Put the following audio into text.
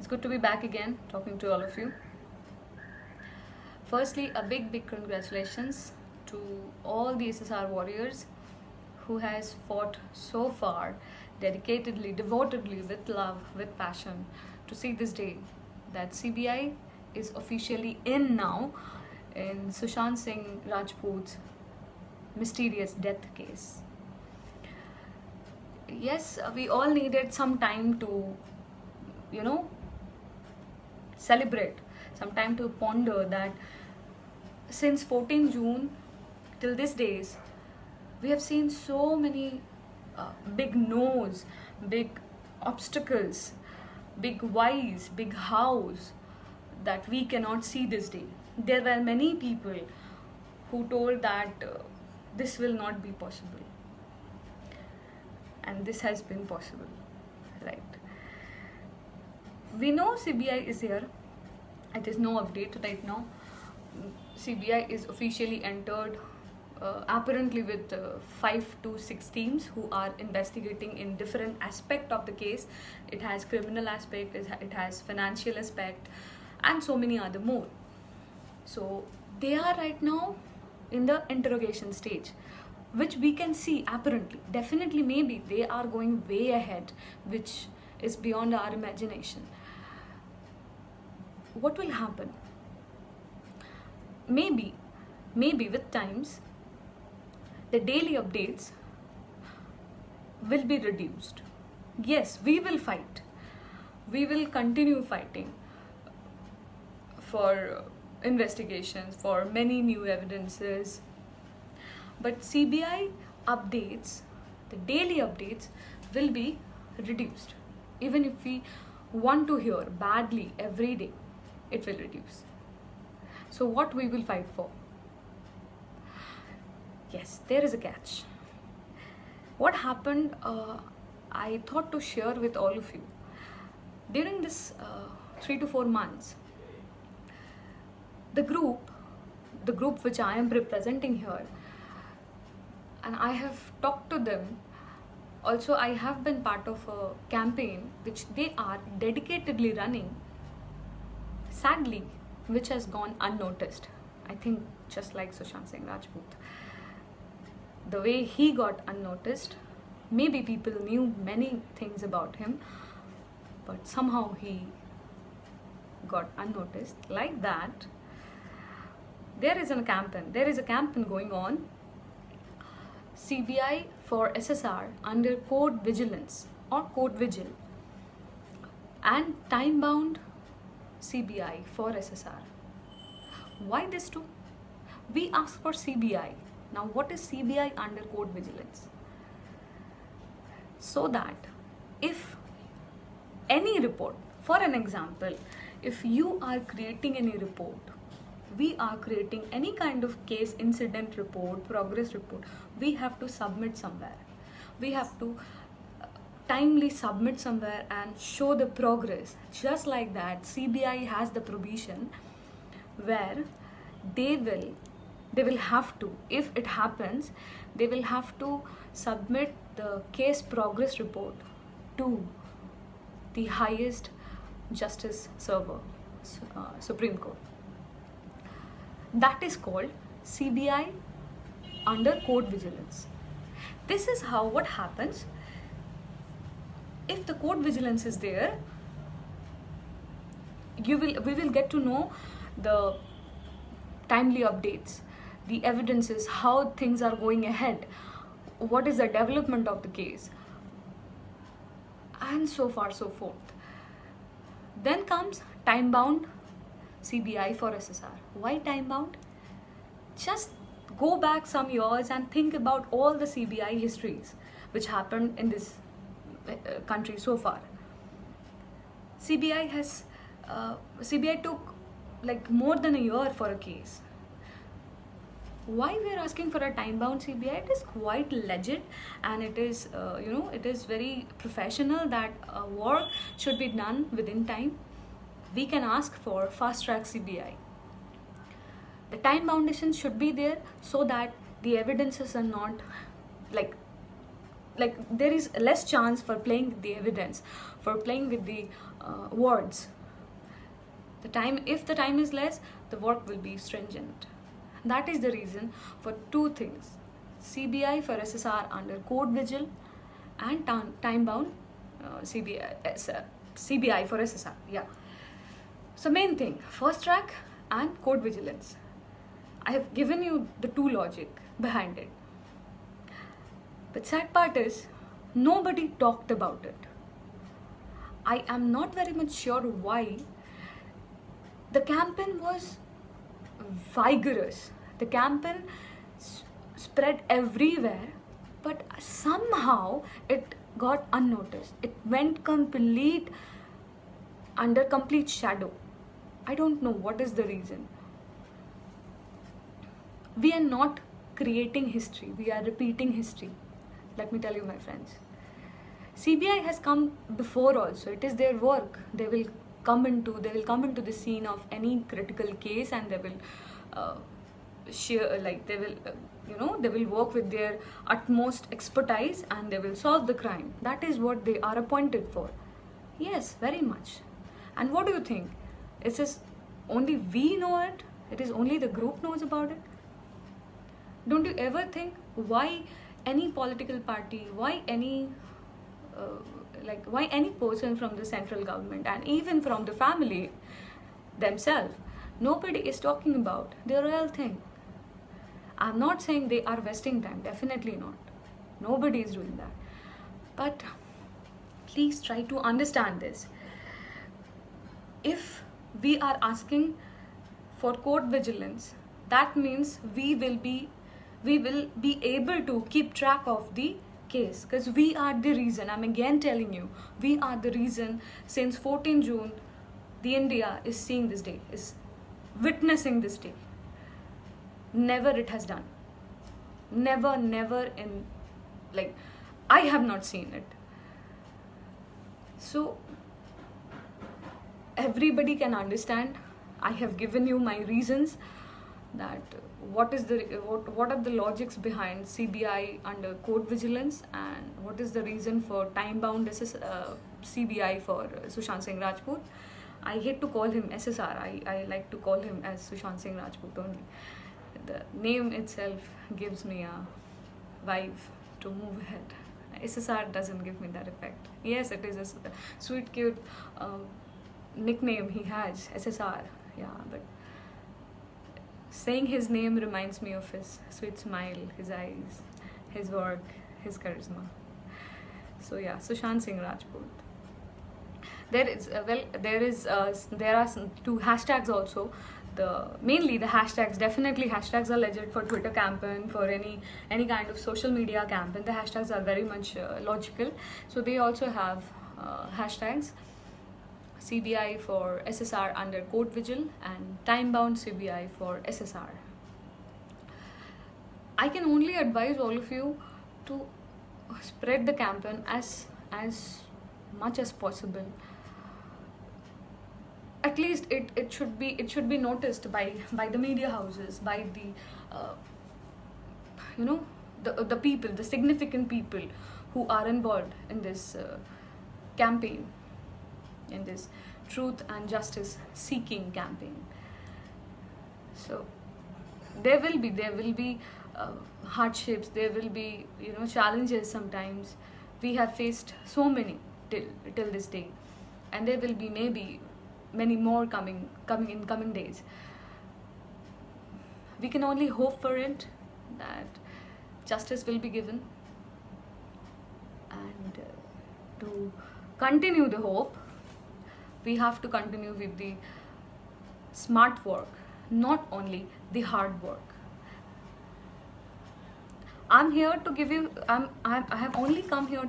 It's good to be back again talking to all of you. Firstly, a big congratulations to all the SSR warriors who has fought so far, dedicatedly, devotedly, with love, with passion, to see this day that CBI is officially in now in Sushant Singh Rajput's mysterious death case. Yes, we all needed some time to, celebrate, some time to ponder that since 14 June till this days, we have seen so many big no's, big obstacles, big whys, big hows that we cannot see this day. There were many people who told that this will not be possible, and this has been possible, right? We know CBI is here. It is no update right now. CBI is officially entered apparently with 5 to 6 teams who are investigating in different aspect of the case. It has criminal aspect, it has financial aspect, and so many other more. So they are right now in the interrogation stage, which we can see apparently. Definitely, maybe they are going way ahead, which is beyond our imagination. What will happen? Maybe with times, the daily updates will be reduced. Yes, we will fight. We will continue fighting for investigations, for many new evidences. But CBI updates, the daily updates, will be reduced. Even if we want to hear badly every day, it will reduce. So what we will fight for? Yes, there is a catch. What happened, I thought to share with all of you. During this 3 to 4 months, the group which I am representing here, and I have talked to them. Also, I have been part of a campaign which they are dedicatedly running, sadly, which has gone unnoticed. I think just like Sushant Singh Rajput. The way he got unnoticed, maybe people knew many things about him, but somehow he got unnoticed. Like that, there is a campaign going on. CBI for SSR under Code Vigilance or Code Vigil, and time-bound CBI for SSR. Why this two? We ask for CBI. Now, what is CBI under Code Vigilance? So that if any report, for an example, if you are creating any report, we are creating any kind of case incident report, progress report, we have to submit somewhere. We have to timely submit somewhere and show the progress. Just like that, CBI has the provision where they will have to, if it happens, they will have to submit the case progress report to the highest justice server, Supreme Court. That is called CBI under Code Vigilance. This is how what happens. If the Code Vigilance is there, we will get to know the timely updates, the evidences, how things are going ahead, what is the development of the case, and so far so forth. Then comes time-bound CBI for SSR. Why time-bound? Just go back some years and think about all the CBI histories which happened in this country so far. CBI took like more than a year for a case. Why we are asking for a time-bound CBI? It is quite legit, and it is it is very professional that work should be done within time. We can ask for fast-track CBI. The time foundation should be there so that the evidences are not like there is less chance for playing with the evidence, for playing with the words. If the time is less, the work will be stringent. That is the reason for two things: CBI for SSR under code vigil, and time bound CBI for SSR. Yeah. So main thing, first track and code vigilance. I have given you the two logic behind it. But sad part is, nobody talked about it. I am not very much sure why. The campaign was vigorous. The campaign spread everywhere, but somehow it got unnoticed. It went under complete shadow. I don't know what is the reason. We are not creating history, we are repeating history. Let me tell you, my friends. CBI has come before also. It is their work. They will come into the scene of any critical case, and they will they will work with their utmost expertise, and they will solve the crime. That is what they are appointed for. Yes, very much. And what do you think? Is this only we know it? It is only the group knows about it? Don't you ever think why any political party, why any person from the central government, and even from the family themselves, nobody is talking about the real thing? I'm not saying they are wasting time, definitely not. Nobody is doing that. But please try to understand this. If we are asking for court vigilance, that means we will be able to keep track of the case, because we are the reason. I'm again telling you, we are the reason. Since 14 June, the India is seeing this day, is witnessing this day. Never it has done. Never in, I have not seen it. So everybody can understand. I have given you my reasons that what are the logics behind CBI under code vigilance, and what is the reason for time bound CBI for Sushant Singh Rajput. I hate to call him SSR. I like to call him as Sushant Singh Rajput only. The name itself gives me a vibe to move ahead. SSR doesn't give me that effect. Yes, it is a sweet, cute nickname he has, SSR. Yeah, but saying his name reminds me of his sweet smile, his eyes, his work, his charisma. So yeah, Sushant Singh Rajput. There are two hashtags also. Mainly the hashtags. Definitely hashtags are legit for Twitter campaign, for any kind of social media campaign. The hashtags are very much logical. So they also have hashtags. CBI for SSR under code vigil, and time bound CBI for SSR. I can only advise all of you to spread the campaign as much as possible. At least it should be noticed by the media houses, by the people, the significant people who are involved in this campaign, in this truth and justice seeking campaign. So there will be hardships, there will be challenges. Sometimes we have faced so many till this day, and there will be maybe many more coming in coming days. We can only hope for it, that justice will be given, and to continue the hope, we have to continue with the smart work, not only the hard work. I'm here to give you, I have only come here to